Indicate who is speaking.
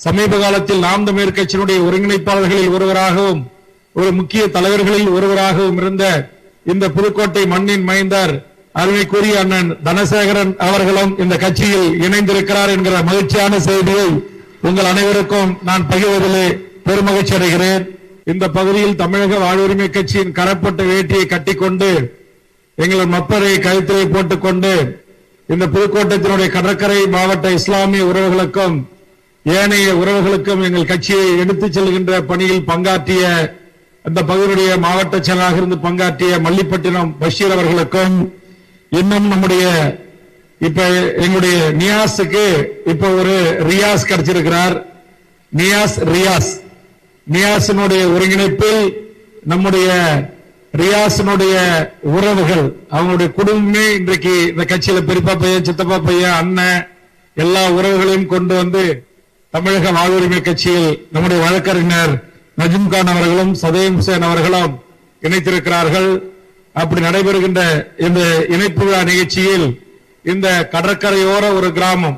Speaker 1: சமீப காலத்தில் நாம் தமிழர் கட்சியினுடைய ஒருங்கிணைப்பாளர்களில் ஒருவராகவும் ஒரு முக்கிய தலைவர்களில் ஒருவராகவும் இருந்த இந்த புதுக்கோட்டை மண்ணின் மைந்தர் அருமைக்குரிய அண்ணன் தனசேகரன் அவர்களும் இந்த கட்சியில் இணைந்திருக்கிறார் என்கிற மகிழ்ச்சியான செய்தியை உங்கள் அனைவருக்கும் நான் பகிர்வதிலே பெருமகிழ்ச்சி அடைகிறேன். இந்த பகுதியில் தமிழக வாழ்வுரிமை கட்சியின் கரப்பட்ட வேட்டியை கட்டிக்கொண்டு எங்கள் மப்பரை கழுத்திலே போட்டுக்கொண்டு இந்த புதுக்கோட்டத்தினுடைய கடற்கரை மாவட்ட இஸ்லாமிய உறவுகளுக்கும் ஏனைய உறவுகளுக்கும் எங்கள் கட்சியை எடுத்துச் செல்கின்ற பணியில் பங்காற்றிய அந்த பகுதியுடைய மாவட்ட செயலாளராக இருந்து பங்காற்றிய மல்லிப்பட்டினம் பஷீர் அவர்களுக்கும் இன்னும் நம்முடைய இப்ப எங்களுடைய நியாஸுக்கு இப்ப ஒரு ரியாஸ் கிடைச்சிருக்கிறார். நியாஸினுடைய ஒருங்கிணைப்பில் நம்முடைய ரியாஸினுடைய உறவுகள் அவங்களுடைய குடும்பமே இன்றைக்கு இந்த கட்சியில பெரியப்பா பையன் சித்தப்பா பையன் அண்ணன் எல்லா உறவுகளையும் கொண்டு வந்து தமிழக வாழ்வுரிமை கட்சியில் நம்முடைய வழக்கறிஞர் நஜ்ம்கான் அவர்களும் சதயம் ஹுசேன் அவர்களும் இணைத்திருக்கிறார்கள். அப்படி நடைபெறுகின்ற இந்த இணைப்பு விழா நிகழ்ச்சியில் இந்த கடற்கரையோர ஒரு கிராமம்